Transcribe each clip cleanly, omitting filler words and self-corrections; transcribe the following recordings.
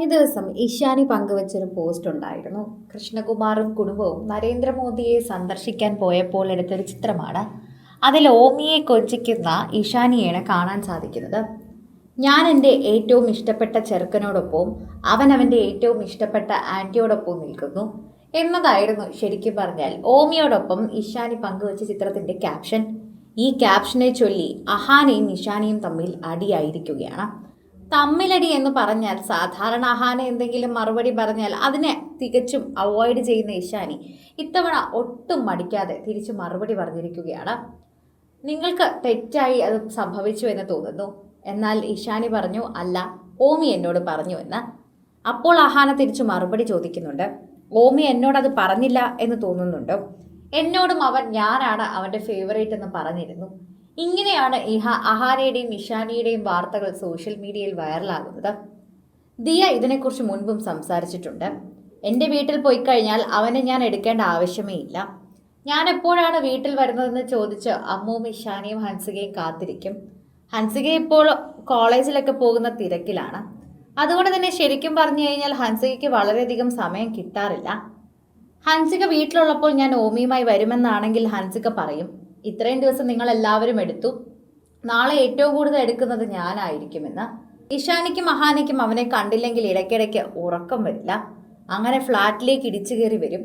കഴിഞ്ഞ ദിവസം ഇഷാനി പങ്കുവച്ചൊരു പോസ്റ്റ് ഉണ്ടായിരുന്നു. കൃഷ്ണകുമാറും കുടുംബവും നരേന്ദ്രമോദിയെ സന്ദർശിക്കാൻ പോയപ്പോൾ എടുത്തൊരു ചിത്രമാണ്. അതിൽ ഓമിയെ കൊഞ്ചിക്കുന്ന ഇഷാനിയാണ് കാണാൻ സാധിക്കുന്നത്. ഞാൻ എൻ്റെ ഏറ്റവും ഇഷ്ടപ്പെട്ട ചെറുക്കനോടൊപ്പം അവൻ അവൻ്റെ ഏറ്റവും ഇഷ്ടപ്പെട്ട ആൻറ്റിയോടൊപ്പം നിൽക്കുന്നു എന്നതായിരുന്നു ശരിക്കും പറഞ്ഞാൽ ഓമിയോടൊപ്പം ഇഷാനി പങ്കുവച്ച ചിത്രത്തിൻ്റെ ക്യാപ്ഷൻ. ഈ ക്യാപ്ഷനെ ചൊല്ലി അഹാനയും ഇഷാനിയും തമ്മിൽ അടിയായിരിക്കുകയാണ്. തമ്മിലടി എന്ന് പറഞ്ഞാൽ സാധാരണ അഹാന എന്തെങ്കിലും മറുപടി പറഞ്ഞാൽ അതിനെ തികച്ചും അവോയ്ഡ് ചെയ്യുന്ന ഇഷാനി ഇത്തവണ ഒട്ടും മടിക്കാതെ തിരിച്ചു മറുപടി പറഞ്ഞിരിക്കുകയാണ്. നിങ്ങൾക്ക് തെറ്റായി അത് സംഭവിച്ചു എന്ന് തോന്നുന്നു. എന്നാൽ ഇഷാനി പറഞ്ഞു, അല്ല, ഓമി എന്നോട് പറഞ്ഞു എന്ന്. അപ്പോൾ അഹാന തിരിച്ചു മറുപടി ചോദിക്കുന്നുണ്ട്, ഓമി എന്നോടത് പറഞ്ഞില്ല എന്ന് തോന്നുന്നുണ്ടോ? എന്നോടും അവൻ ഞാനാണ് അവൻ്റെ ഫേവറേറ്റ് എന്ന് പറഞ്ഞിരുന്നു. ഇങ്ങനെയാണ് അഹാനയുടെയും ഇഷാനിയുടെയും വാർത്തകൾ സോഷ്യൽ മീഡിയയിൽ വൈറലാകുന്നത്. ദിയ ഇതിനെക്കുറിച്ച് മുൻപും സംസാരിച്ചിട്ടുണ്ട്. എൻ്റെ വീട്ടിൽ പോയി കഴിഞ്ഞാൽ അവനെ ഞാൻ എടുക്കേണ്ട ആവശ്യമേ ഇല്ല. ഞാൻ എപ്പോഴാണ് വീട്ടിൽ വരുന്നതെന്ന് ചോദിച്ച് അമ്മുവും ഇഷാനിയും ഹൻസികയും കാത്തിരിക്കും. ഹൻസിക ഇപ്പോൾ കോളേജിലൊക്കെ പോകുന്ന തിരക്കിലാണ്. അതുകൊണ്ട് തന്നെ ശരിക്കും പറഞ്ഞു കഴിഞ്ഞാൽ ഹൻസികയ്ക്ക് വളരെയധികം സമയം കിട്ടാറില്ല. ഹൻസിക വീട്ടിലുള്ളപ്പോൾ ഞാൻ ഓമിയുമായി വരുമെന്നാണെങ്കിൽ ഹൻസിക പറയും, ഇത്രയും ദിവസം നിങ്ങൾ എല്ലാവരും എടുത്തു, നാളെ ഏറ്റവും കൂടുതൽ എടുക്കുന്നത് ഞാനായിരിക്കുമെന്ന്. ഇഷാനിക്കും അഹാനയ്ക്കും അവനെ കണ്ടില്ലെങ്കിൽ ഇടയ്ക്കിടയ്ക്ക് ഉറക്കം വരില്ല. അങ്ങനെ ഫ്ലാറ്റിലേക്ക് ഇടിച്ചു കയറി വരും.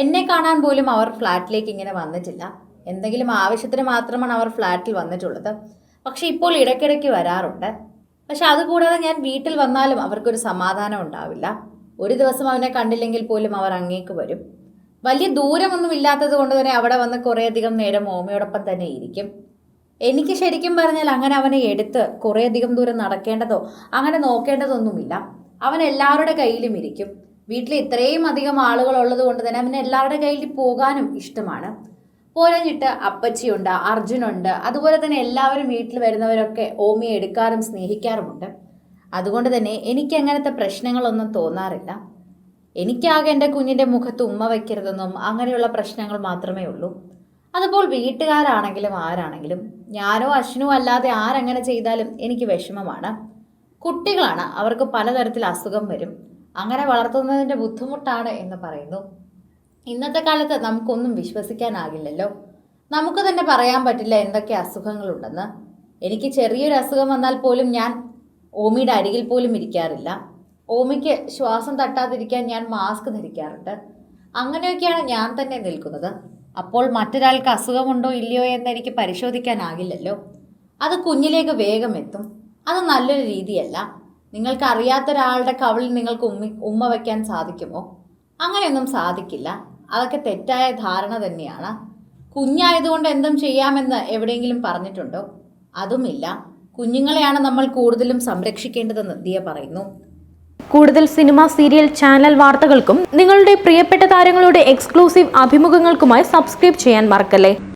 എന്നെ കാണാൻ പോലും അവർ ഫ്ലാറ്റിലേക്ക് ഇങ്ങനെ വന്നിട്ടില്ല. എന്തെങ്കിലും ആവശ്യത്തിന് മാത്രമാണ് അവർ ഫ്ലാറ്റിൽ വന്നിട്ടുള്ളത്. പക്ഷെ ഇപ്പോൾ ഇടയ്ക്കിടയ്ക്ക് വരാറുണ്ട്. പക്ഷെ അതുകൂടാതെ ഞാൻ വീട്ടിൽ വന്നാലും അവർക്കൊരു സമാധാനം ഉണ്ടാവില്ല. ഒരു ദിവസം അവനെ കണ്ടില്ലെങ്കിൽ പോലും അവർ അങ്ങേക്ക് വരും. വലിയ ദൂരമൊന്നും ഇല്ലാത്തത് കൊണ്ട് തന്നെ അവിടെ വന്ന് കുറേയധികം നേരം ഓമയോടൊപ്പം തന്നെ ഇരിക്കും. എനിക്ക് ശരിക്കും പറഞ്ഞാൽ അങ്ങനെ അവനെ എടുത്ത് കുറേയധികം ദൂരം നടക്കേണ്ടതോ അങ്ങനെ നോക്കേണ്ടതൊന്നുമില്ല. അവൻ എല്ലാവരുടെ കയ്യിലും ഇരിക്കും. വീട്ടിൽ ഇത്രയും അധികം ആളുകൾ ഉള്ളത് കൊണ്ട് തന്നെ അവന് എല്ലാവരുടെ കയ്യിൽ പോകാനും ഇഷ്ടമാണ്. പോരാഞ്ഞിട്ട് അപ്പച്ചിയുണ്ട്, അർജുനുണ്ട്, അതുപോലെ തന്നെ എല്ലാവരും വീട്ടിൽ വരുന്നവരൊക്കെ ഓമിയെ എടുക്കാറും സ്നേഹിക്കാറുമുണ്ട്. അതുകൊണ്ട് തന്നെ എനിക്ക് അങ്ങനത്തെ പ്രശ്നങ്ങളൊന്നും തോന്നാറില്ല. എനിക്കാകെ എൻ്റെ കുഞ്ഞിൻ്റെ മുഖത്ത് ഉമ്മ വയ്ക്കരുതെന്നും അങ്ങനെയുള്ള പ്രശ്നങ്ങൾ മാത്രമേ ഉള്ളൂ. അതുപോലെ വീട്ടുകാരാണെങ്കിലും ആരാണെങ്കിലും, ഞാനോ അശ്വിനോ അല്ലാതെ ആരങ്ങനെ ചെയ്താലും എനിക്ക് വിഷമമാണ്. കുട്ടികളാണ്, അവർക്ക് പലതരത്തിൽ അസുഖം വരും. അങ്ങനെ വളർത്തുന്നതിൻ്റെ ബുദ്ധിമുട്ടാണ് എന്ന് പറയുന്നു. ഇന്നത്തെ കാലത്ത് നമുക്കൊന്നും വിശ്വസിക്കാനാകില്ലല്ലോ. നമുക്ക് തന്നെ പറയാൻ പറ്റില്ല എന്തൊക്കെ അസുഖങ്ങളുണ്ടെന്ന്. എനിക്ക് ചെറിയൊരു അസുഖം വന്നാൽ പോലും ഞാൻ ഓമിയുടെ അരികിൽ പോലും ഇരിക്കാറില്ല. ഓമിക്ക് ശ്വാസം തട്ടാതിരിക്കാൻ ഞാൻ മാസ്ക് ധരിക്കാറുണ്ട്. അങ്ങനെയൊക്കെയാണ് ഞാൻ തന്നെ നിൽക്കുന്നത്. അപ്പോൾ മറ്റൊരാൾക്ക് അസുഖമുണ്ടോ ഇല്ലയോ എന്ന് എനിക്ക് പരിശോധിക്കാനാകില്ലല്ലോ. അത് കുഞ്ഞിലേക്ക് വേഗം എത്തും. അത് നല്ലൊരു രീതിയല്ല. നിങ്ങൾക്ക് അറിയാത്തൊരാളുടെ കവിളിൽ നിങ്ങൾക്ക് ഉമ്മ വയ്ക്കാൻ സാധിക്കുമോ? അങ്ങനെയൊന്നും സാധിക്കില്ല. അതൊക്കെ തെറ്റായ ധാരണ തന്നെയാണ്. കുഞ്ഞായതുകൊണ്ട് എന്തും ചെയ്യാമെന്ന് എവിടെയെങ്കിലും പറഞ്ഞിട്ടുണ്ടോ? അതുമില്ല. കുഞ്ഞുങ്ങളെയാണ് നമ്മൾ കൂടുതലും സംരക്ഷിക്കേണ്ടതെന്ന് ദിയ പറയുന്നു. കൂടുതൽ സിനിമ, സീരിയൽ, ചാനൽ വാർത്തകൾക്കും നിങ്ങളുടെ പ്രിയപ്പെട്ട താരങ്ങളുടെ എക്സ്ക്ലൂസീവ് അഭിമുഖങ്ങൾക്കുമായി സബ്സ്ക്രൈബ് ചെയ്യാൻ മറക്കല്ലേ.